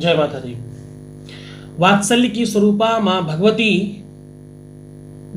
जय माता दी। वात्सल्य की स्वरूपा मां भगवती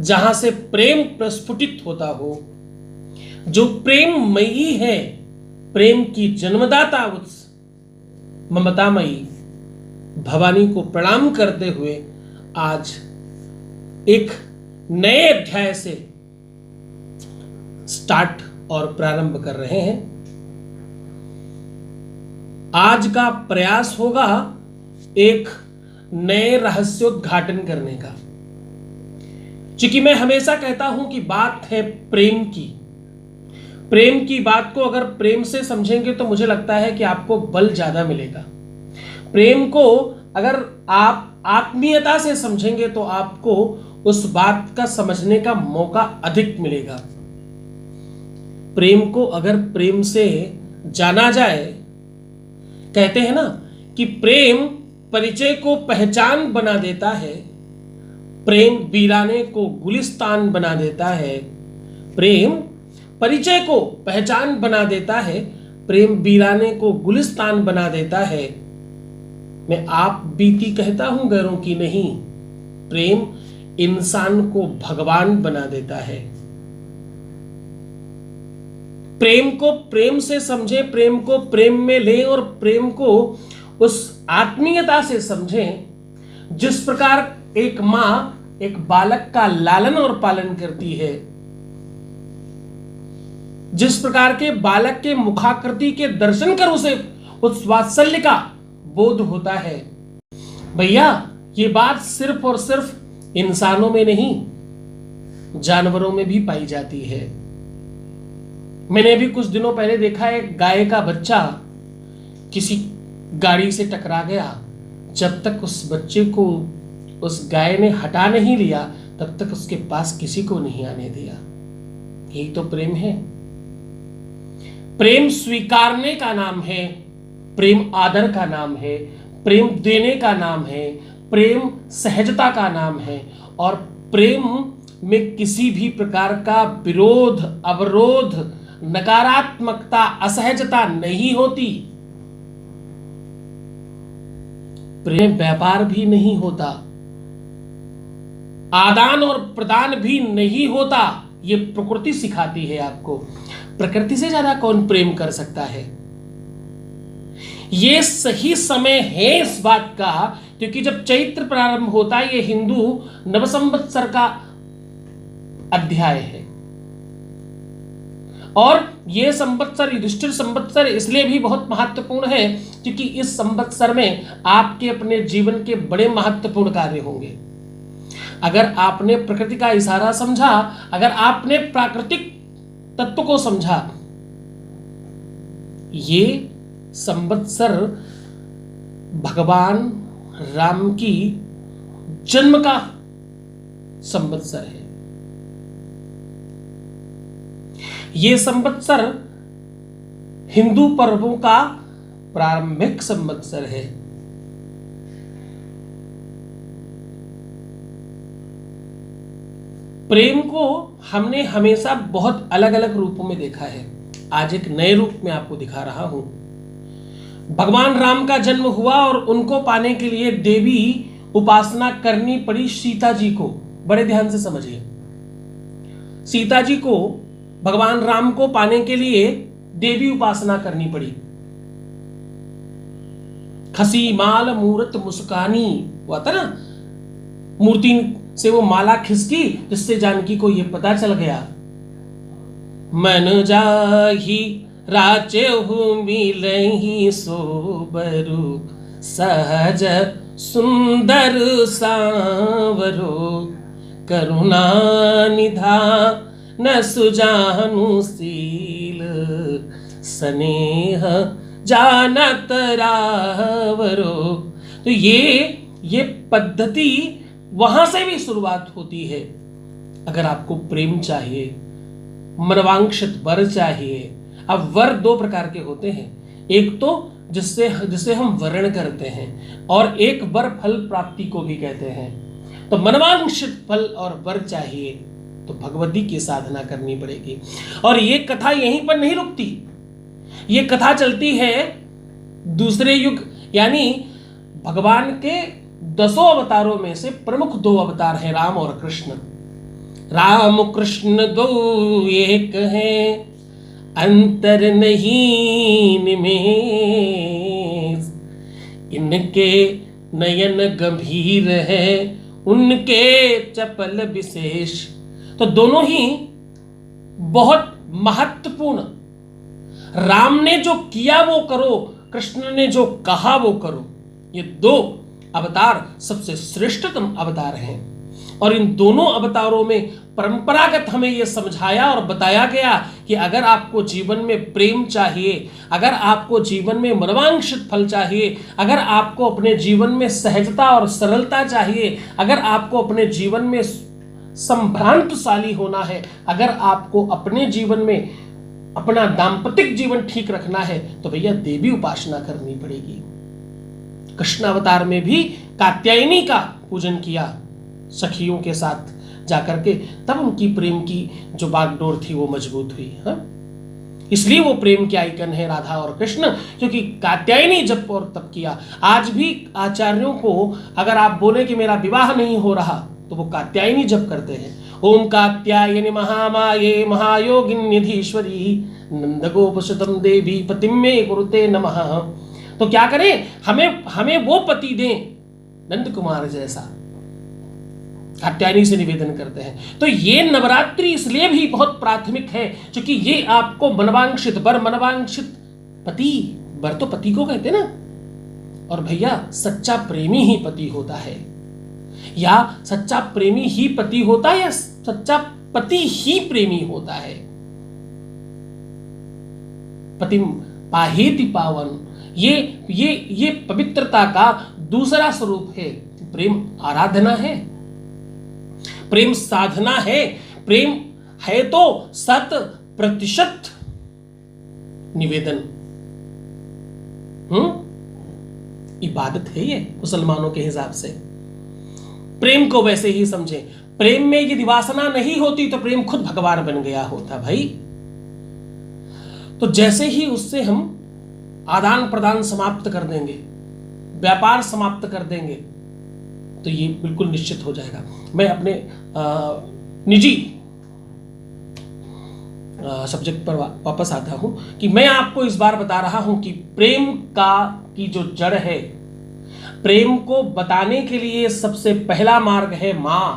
जहां से प्रेम प्रस्फुटित होता हो, जो प्रेममयी है, प्रेम की जन्मदाता उस ममतामयी भवानी को प्रणाम करते हुए आज एक नए अध्याय से स्टार्ट और प्रारंभ कर रहे हैं। आज का प्रयास होगा एक नए रहस्योद्घाटन करने का। क्योंकि मैं हमेशा कहता हूं कि बात है प्रेम की बात को अगर प्रेम से समझेंगे तो मुझे लगता है कि आपको बल ज्यादा मिलेगा। प्रेम को अगर आप आत्मीयता से समझेंगे तो आपको उस बात का समझने का मौका अधिक मिलेगा। प्रेम को अगर प्रेम से जाना जाए, कहते हैं ना कि प्रेम परिचय को पहचान बना देता है, प्रेम वीराने को गुलिस्तान बना देता है। प्रेम परिचय को पहचान बना देता है, प्रेम वीराने को गुलिस्तान बना देता है। मैं आप बीती कहता हूं गैरों की नहीं, प्रेम इंसान को भगवान बना देता है। प्रेम को प्रेम से समझे, प्रेम को प्रेम में ले और प्रेम को उस आत्मीयता से समझें जिस प्रकार एक मां एक बालक का लालन और पालन करती है, जिस प्रकार के बालक के मुखाकृति के दर्शन कर उसे उस वात्सल्य का बोध होता है। भैया ये बात सिर्फ और सिर्फ इंसानों में नहीं, जानवरों में भी पाई जाती है। मैंने अभी कुछ दिनों पहले देखा है, गाय का बच्चा किसी गाड़ी से टकरा गया। जब तक उस बच्चे को उस गाय ने हटा नहीं लिया तब तक उसके पास किसी को नहीं आने दिया। यही तो प्रेम है। प्रेम स्वीकारने का नाम है, प्रेम आदर का नाम है, प्रेम देने का नाम है, प्रेम सहजता का नाम है। और प्रेम में किसी भी प्रकार का विरोध, अवरोध, नकारात्मकता, असहजता नहीं होती। प्रेम व्यापार भी नहीं होता, आदान और प्रदान भी नहीं होता। ये प्रकृति सिखाती है आपको। प्रकृति से ज्यादा कौन प्रेम कर सकता है? ये सही समय है इस बात का, क्योंकि जब चैत्र प्रारंभ होता है, ये हिंदू नवसंवत्सर का अध्याय है। और यह संवत्सर युधिष्ठिर संवत्सर इसलिए भी बहुत महत्वपूर्ण है क्योंकि इस संवत्सर में आपके अपने जीवन के बड़े महत्वपूर्ण कार्य होंगे। अगर आपने प्रकृति का इशारा समझा, अगर आपने प्राकृतिक तत्व को समझा, ये संवत्सर भगवान राम की जन्म का संवत्सर है। ये संवत्सर हिंदू पर्वों का प्रारंभिक संवत्सर है। प्रेम को हमने हमेशा बहुत अलग अलग रूपों में देखा है। आज एक नए रूप में आपको दिखा रहा हूं। भगवान राम का जन्म हुआ और उनको पाने के लिए देवी उपासना करनी पड़ी सीता जी को। बड़े ध्यान से समझिए, सीता जी को भगवान राम को पाने के लिए देवी उपासना करनी पड़ी। खसी माल मूरत मुस्कानी, हुआ था ना, मूर्ति से वो माला खिसकी जिससे जानकी को यह पता चल गया। मन जाही राचे मिलही सोबरु, सहज सुंदर सांवरो, करुणा निधा न सुजानु सील, स्नेह जानत रावरो। तो ये पद्धति वहां से भी शुरुआत होती है। अगर आपको प्रेम चाहिए, मनवांक्षित वर चाहिए। अब वर दो प्रकार के होते हैं, एक तो जिससे हम वर्ण करते हैं और एक वर फल प्राप्ति को भी कहते हैं। तो मनवांक्षित फल और वर चाहिए तो भगवती की साधना करनी पड़ेगी। और ये कथा यहीं पर नहीं रुकती, ये कथा चलती है दूसरे युग, यानी भगवान के 10 अवतारों में से प्रमुख 2 अवतार हैं, राम और कृष्ण। राम कृष्ण दो एक हैं, अंतर नहीं निमेष। इनके नयन गंभीर है, उनके चपल विशेष। तो दोनों ही बहुत महत्वपूर्ण। राम ने जो किया वो करो, कृष्ण ने जो कहा वो करो। ये 2 अवतार सबसे श्रेष्ठतम अवतार हैं। और इन दोनों अवतारों में परंपरागत हमें यह समझाया और बताया गया कि अगर आपको जीवन में प्रेम चाहिए, अगर आपको जीवन में मनवांछित फल चाहिए, अगर आपको अपने जीवन में सहजता और सरलता चाहिए, अगर आपको अपने जीवन में संभ्रांतशाली होना है, अगर आपको अपने जीवन में अपना दाम्पतिक जीवन ठीक रखना है, तो भैया देवी उपासना करनी पड़ेगी। कृष्ण अवतार में भी कात्यायनी का पूजन किया सखियों के साथ जाकर के, तब उनकी प्रेम की जो बागडोर थी वो मजबूत हुई। हाँ, इसलिए वो प्रेम के आइकन है राधा और कृष्ण, क्योंकि कात्यायनी जप और तप किया। आज भी आचार्यों को अगर आप बोले कि मेरा विवाह नहीं हो रहा, तो वो कात्यायनी जप करते हैं। ओम कात्यायनी महामाये महायोगिन्यधीश्वरी नंद गोपसुतम देवी पतिम मे कुरुते नमः। तो क्या करें, हमें वो पति दें नंद कुमार जैसा, कात्यायनी से निवेदन करते हैं। तो ये नवरात्रि इसलिए भी बहुत प्राथमिक है क्योंकि ये आपको मनवांछित वर, मनवांछित पति, वर तो पति को कहते ना, और भैया सच्चा प्रेमी ही पति होता है, या सच्चा प्रेमी ही पति होता है, या सच्चा पति ही प्रेमी होता है। पति पाहेति पावन, ये पवित्रता का दूसरा स्वरूप है। प्रेम आराधना है, प्रेम साधना है, प्रेम है तो 100% निवेदन। इबादत है ये मुसलमानों के हिसाब से। प्रेम को वैसे ही समझें। प्रेम में यदि वासना नहीं होती तो प्रेम खुद भगवान बन गया होता भाई। तो जैसे ही उससे हम आदान प्रदान समाप्त कर देंगे, व्यापार समाप्त कर देंगे, तो ये बिल्कुल निश्चित हो जाएगा। मैं अपने निजी सब्जेक्ट पर वापस आता हूं कि मैं आपको इस बार बता रहा हूं कि प्रेम की जो जड़ है, प्रेम को बताने के लिए सबसे पहला मार्ग है मां।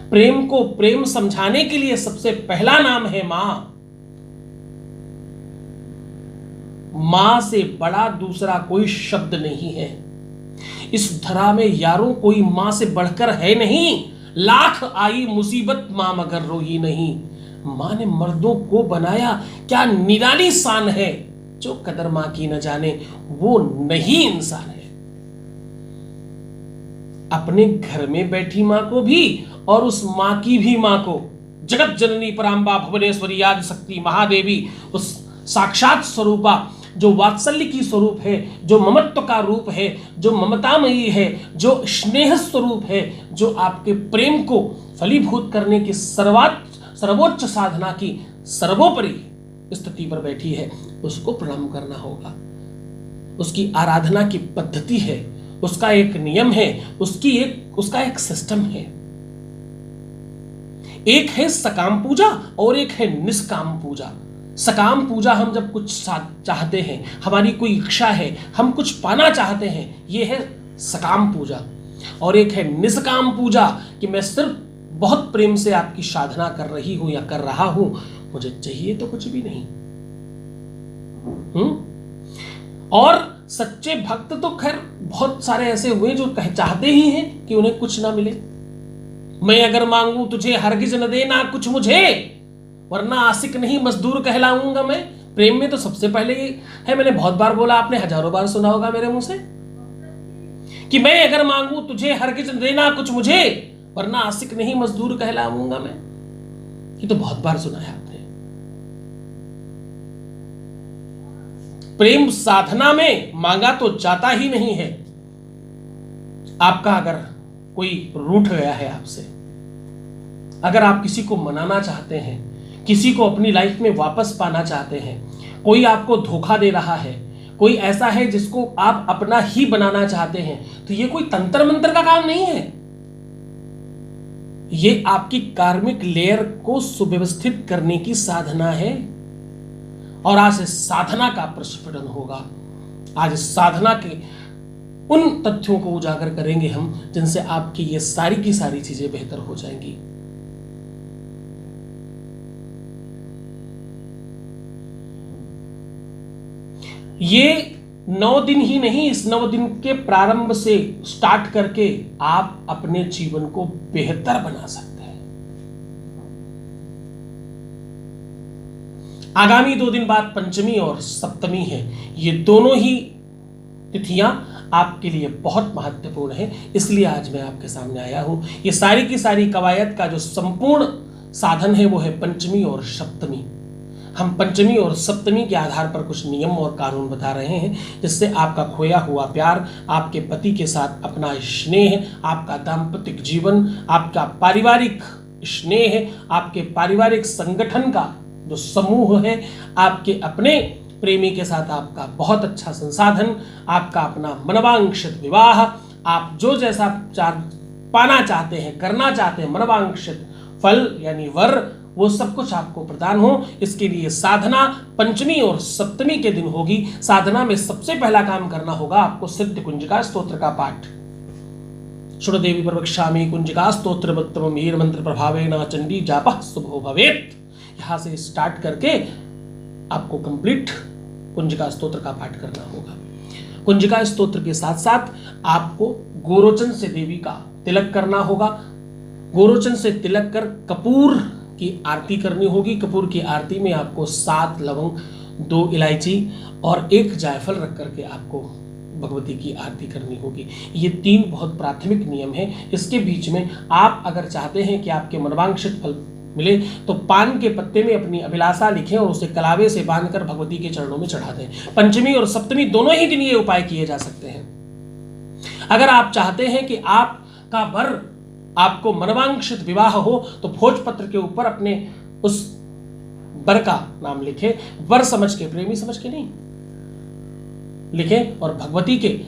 प्रेम को प्रेम समझाने के लिए सबसे पहला नाम है मां। मां से बड़ा दूसरा कोई शब्द नहीं है इस धरा में यारों, कोई मां से बढ़कर है नहीं। लाख आई मुसीबत मां मगर रोई नहीं। मां ने मर्दों को बनाया, क्या निराली शान है। जो कदर मां की न जाने वो नहीं इंसान है। अपने घर में बैठी मां को भी और उस मां की भी मां को, जगत जननी परांबा भुवनेश्वरी आदि शक्ति महादेवी, उस साक्षात स्वरूपा जो वात्सल्य की स्वरूप है, जो ममत्व का रूप है, जो ममतामयी है, जो स्नेह स्वरूप है, जो आपके प्रेम को फलीभूत करने की सर्वोच्च साधना की सर्वोपरि स्थिति पर बैठी है, उसको प्रणाम करना होगा। उसकी आराधना की पद्धति है, उसका एक नियम है, उसका एक सिस्टम है। एक है सकाम पूजा और एक है निष्काम पूजा। सकाम पूजा हम जब कुछ चाहते हैं, हमारी कोई इच्छा है, हम कुछ पाना चाहते हैं, ये है सकाम पूजा। और एक है निष्काम पूजा कि मैं सिर्फ बहुत प्रेम से आपकी साधना कर रही हूं या कर रहा हूं, मुझे चाहिए तो कुछ भी नहीं। और सच्चे भक्त तो खैर बहुत सारे ऐसे हुए जो चाहते ही हैं कि उन्हें कुछ ना मिले। मैं अगर मांगू तुझे हरगिज न देना कुछ मुझे, वरना आशिक नहीं मजदूर कहलाऊंगा मैं। प्रेम में तो सबसे पहले ये है, मैंने बहुत बार बोला, आपने हजारों बार सुना होगा मेरे मुंह से कि मैं अगर मांगू तुझे हरगिज देना कुछ मुझे, वरना आशिक नहीं मजदूर कहलाऊंगा मैं। ये तो बहुत बार सुना है आपने। प्रेम साधना में मांगा तो जाता ही नहीं है। आपका अगर कोई रूठ गया है आपसे, अगर आप किसी को मनाना चाहते हैं, किसी को अपनी लाइफ में वापस पाना चाहते हैं, कोई आपको धोखा दे रहा है, कोई ऐसा है जिसको आप अपना ही बनाना चाहते हैं, तो ये कोई तंत्र मंत्र का काम नहीं है, ये आपकी कार्मिक लेयर को सुव्यवस्थित करने की साधना है। और आज इस साधना का प्रस्फुटन होगा, आज इस साधना के उन तथ्यों को उजागर करेंगे हम जिनसे आपकी ये सारी की सारी चीजें बेहतर हो जाएंगी। ये 9 दिन ही नहीं, इस 9 दिन के प्रारंभ से स्टार्ट करके आप अपने जीवन को बेहतर बना सकते हैं। आगामी 2 दिन बाद पंचमी और सप्तमी है, ये दोनों ही तिथियां आपके लिए बहुत महत्वपूर्ण है, इसलिए आज मैं आपके सामने आया हूं। ये सारी की सारी कवायद का जो संपूर्ण साधन है वो है पंचमी और सप्तमी। हम पंचमी और सप्तमी के आधार पर कुछ नियम और कानून बता रहे हैं, जिससे आपका खोया हुआ प्यार, आपके पति के साथ अपना स्नेह, आपका दाम्पत्य जीवन, आपका पारिवारिक स्नेह, आपके पारिवारिक संगठन का जो समूह है, आपके अपने प्रेमी के साथ आपका बहुत अच्छा संसाधन, आपका अपना मनवांक्षित विवाह, आप जो जैसा पाना चाहते हैं, करना चाहते हैं, मनवांक्षित फल यानी वर, वो सब कुछ आपको प्रदान हो, इसके लिए साधना पंचमी और सप्तमी के दिन होगी। साधना में सबसे पहला काम करना होगा आपको सिद्ध कुंजिका स्तोत्र का पाठ। श्रुदेवी प्रवक्ष्यामि कुंजिका स्तोत्रमुत्तमं वीर मंत्र प्रभावेन चंडी जापः शुभो भवेत्। यहां से स्टार्ट करके आपको कंप्लीट कुंजिका स्तोत्र का पाठ करना होगा। कुंजिका स्तोत्र के साथ साथ आपको गोरोचन से देवी का तिलक करना होगा। गोरोचन से तिलक कर कपूर की आरती करनी होगी। कपूर की आरती में आपको 7 लवंग, 2 इलायची और 1 जायफल रख करके आपको भगवती की आरती करनी होगी। ये 3 बहुत प्राथमिक नियम हैं। इसके बीच में आप अगर चाहते हैं कि आपके मनवांक्षित फल मिले तो पान के पत्ते में अपनी अभिलाषा लिखें और उसे कलावे से बांधकर भगवती के चरणों में चढ़ा दें। पंचमी और सप्तमी दोनों ही दिन ये उपाय किए जा सकते हैं। अगर आप चाहते हैं कि आपका वर, आपको मनवांक्षित विवाह हो, तो भोजपत्र के ऊपर अपने उस वर का नाम लिखें। वर समझ के, प्रेमी समझ के नहीं, लिखें और भगवती के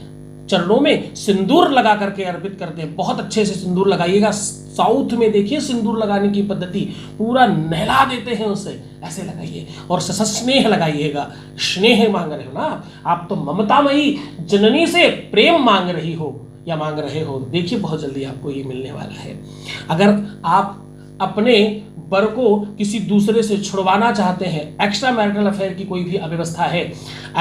चरणों में सिंदूर लगा करके अर्पित कर दें। बहुत अच्छे से सिंदूर लगाइएगा। साउथ में देखिए सिंदूर लगाने की पद्धति, पूरा नहला देते हैं उसे, ऐसे लगाइए और सस्नेह लगाइएगा। स्नेह मांग रहे हो ना आप, तो ममतामयी जननी से प्रेम मांग रही हो या मांग रहे हो, देखिए बहुत जल्दी आपको ये मिलने वाला है। अगर आप अपने वर को किसी दूसरे से छुड़वाना चाहते हैं, एक्स्ट्रा मैरिटल अफेयर की कोई भी अव्यवस्था है,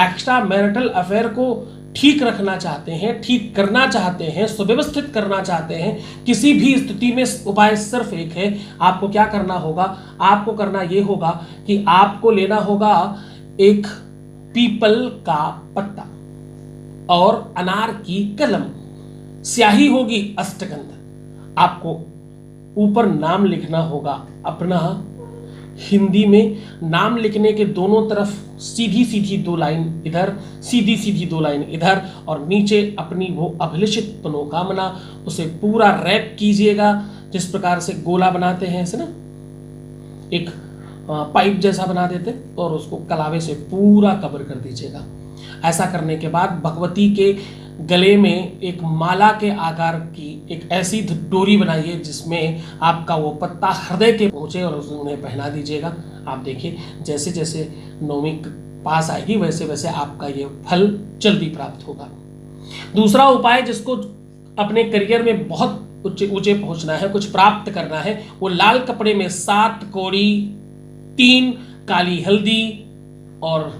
एक्स्ट्रा मैरिटल अफेयर को ठीक रखना चाहते हैं, ठीक करना चाहते हैं, सुव्यवस्थित करना चाहते हैं, किसी भी स्थिति में उपाय सिर्फ एक है। आपको क्या करना होगा? आपको करना ये होगा कि आपको लेना होगा एक पीपल का पत्ता और अनार की कलम, स्याही होगी अष्टगंध। आपको ऊपर नाम लिखना होगा अपना। हिंदी में नाम लिखने के दोनों तरफ सीधी सीधी 2 लाइन इधर, सीधी सीधी 2 लाइन इधर, और नीचे अपनी वो अभिलषित मनोकामना, उसे पूरा रैप कीजिएगा। जिस प्रकार से गोला बनाते हैं ऐसे ना, एक पाइप जैसा बना देते, और उसको कलावे से पूरा कवर कर दीजिएगा। ऐसा करने के बाद भगवती के गले में एक माला के आकार की एक ऐसी डोरी बनाइए जिसमें आपका वो पत्ता हृदय के पहुंचे, और उन्हें पहना दीजिएगा। आप देखिए जैसे जैसे नवमी पास आएगी वैसे वैसे आपका ये फल जल्दी प्राप्त होगा। दूसरा उपाय, जिसको अपने करियर में बहुत ऊंचे पहुंचना है, कुछ प्राप्त करना है, वो लाल कपड़े में 7 कौड़ी, 3 काली हल्दी और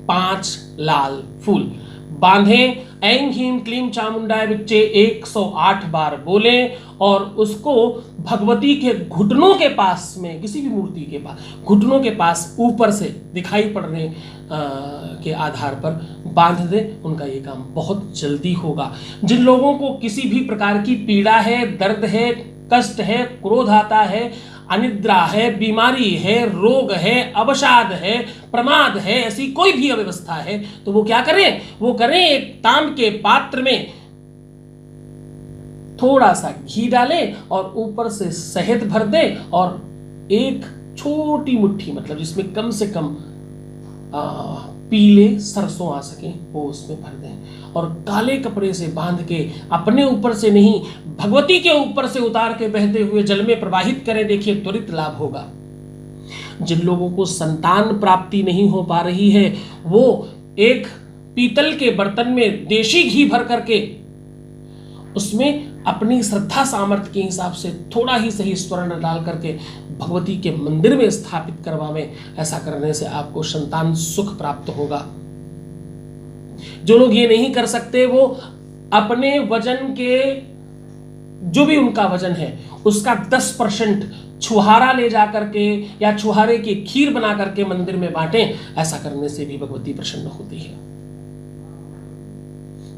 5 लाल फूल बांधें। ऐं ह्रीं क्लीं चामुंडाय विच्चे 108 बार बोलें, और उसको भगवती के घुटनों के पास में, किसी भी मूर्ति के पास घुटनों के पास ऊपर से दिखाई पड़ने के आधार पर बांध दें। उनका ये काम बहुत जल्दी होगा। जिन लोगों को किसी भी प्रकार की पीड़ा है, दर्द है, कष्ट है, क्रोध आता है, अनिद्रा है, बीमारी है, रोग है, अवसाद है, प्रमाद है, ऐसी कोई भी अव्यवस्था है, तो वो क्या करें? वो करें एक तांब के पात्र में थोड़ा सा घी डालें और ऊपर से शहद भर दें, और एक छोटी मुट्ठी, मतलब जिसमें कम से कम पीले सरसों आ सके वो उसमें भर दें और काले कपड़े से बांध के अपने ऊपर से नहीं भगवती के ऊपर से उतार के बहते हुए जल में प्रवाहित करें। देखिए त्वरित लाभ होगा। जिन लोगों को संतान प्राप्ति नहीं हो पा रही है वो एक पीतल के बर्तन में देशी घी भर करके उसमें अपनी श्रद्धा सामर्थ्य के हिसाब से थोड़ा ही सही स्वर्ण डाल करके भगवती के मंदिर में स्थापित करवावें। ऐसा करने से आपको संतान सुख प्राप्त होगा। जो लोग ये नहीं कर सकते वो अपने वजन के जो भी उनका वजन है उसका 10% छुहारा ले जा करके या छुहारे की खीर बना करके मंदिर में बांटें। ऐसा करने से भी भगवती प्रसन्न होती है।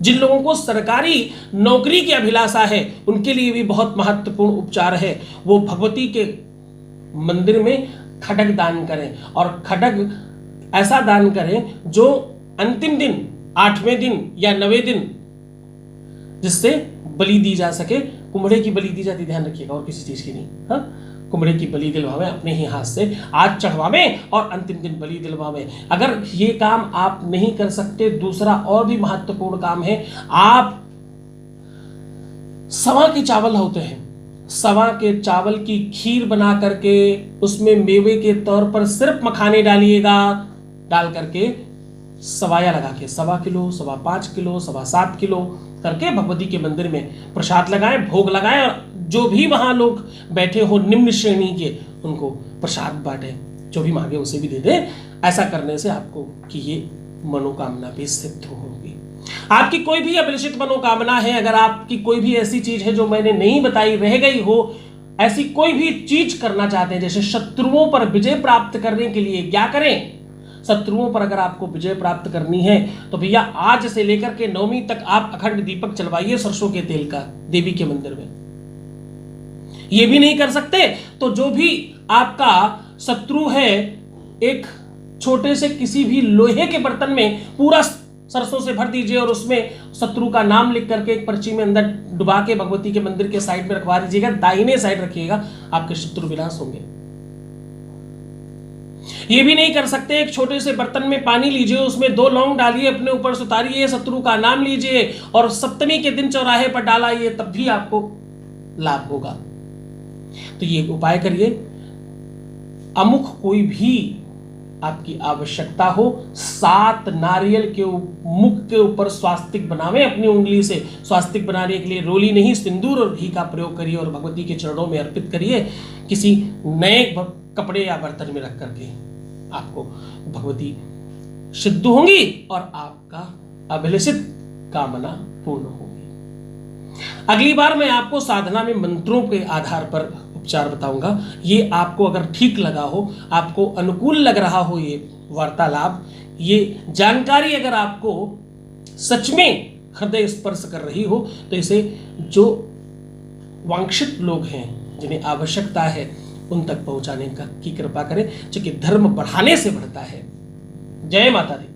जिन लोगों को सरकारी नौकरी की अभिलाषा है उनके लिए भी बहुत महत्वपूर्ण उपचार है। वो भगवती के मंदिर में खड्ग दान करें और खड्ग ऐसा दान करें जो अंतिम दिन 8वें दिन या 9वें दिन जिससे बलि दी जा सके। कुम्हड़े की बलि दी जाती, ध्यान रखिएगा, और किसी चीज की नहीं। हाँ, कुम्हड़े की बलि दिलवावें अपने ही हाथ से, आज चढ़वावें और अंतिम दिन बलि दिलवावें। अगर ये काम आप नहीं कर सकते, दूसरा और भी महत्वपूर्ण काम है। आप सवा के चावल होते हैं, सवा के चावल की खीर बना करके उसमें मेवे के तौर पर सिर्फ मखाने डालिएगा, डाल करके सवाया लगा के 1.25 किलो, 5.25 किलो, 7.25 किलो करके भगवती के मंदिर में प्रसाद लगाएं, भोग लगाएं और जो भी वहां लोग बैठे हो निम्न श्रेणी के उनको प्रसाद बांटे, जो भी मांगे उसे भी दे दे। ऐसा करने से आपको कि ये मनोकामना भी सिद्ध होगी। आपकी कोई भी अभिलषित मनोकामना है, अगर आपकी कोई भी ऐसी चीज है जो मैंने नहीं बताई रह गई हो, ऐसी कोई भी चीज करना चाहते हैं, जैसे शत्रुओं पर विजय प्राप्त करने के लिए क्या करें? शत्रुओं पर अगर आपको विजय प्राप्त करनी है तो भैया आज से लेकर के 9वीं तक आप अखंड दीपक चलवाइए सरसों के तेल का देवी के मंदिर में। ये भी नहीं कर सकते तो जो भी आपका शत्रु है एक छोटे से किसी भी लोहे के बर्तन में पूरा सरसों से भर दीजिए और उसमें शत्रु का नाम लिख करके एक पर्ची में अंदर डुबा के भगवती के मंदिर के साइड में रखवा दीजिएगा, दाहिने साइड रखिएगा, आपके शत्रु विनाश होंगे। ये भी नहीं कर सकते, एक छोटे से बर्तन में पानी लीजिए, उसमें 2 लौंग डालिए, अपने ऊपर से उतारिए, शत्रु का नाम लीजिए और सप्तमी के दिन चौराहे पर डालाइए, तब भी आपको लाभ होगा। तो ये उपाय करिए। अमुख कोई भी आपकी आवश्यकता हो, 7 नारियल के मुख के ऊपर स्वास्तिक बनावे अपनी उंगली से। स्वास्तिक बनाने के लिए रोली नहीं, सिंदूर और घी का प्रयोग करिए और भगवती के चरणों में अर्पित करिए, किसी नए कपड़े या बर्तन में रख करके। आपको भगवती सिद्ध होंगी और आपका अभिलषित कामना पूर्ण होगी। अगली बार मैं आपको साधना में मंत्रों के आधार पर उपचार बताऊंगा। ये आपको अगर ठीक लगा हो, आपको अनुकूल लग रहा हो, ये वार्तालाप, ये जानकारी अगर आपको सच में हृदय स्पर्श कर रही हो, तो इसे जो वांछित लोग हैं जिन्हें आवश्यकता है उन तक पहुंचाने की कृपा करें, क्योंकि धर्म बढ़ाने से बढ़ता है। जय माता दी।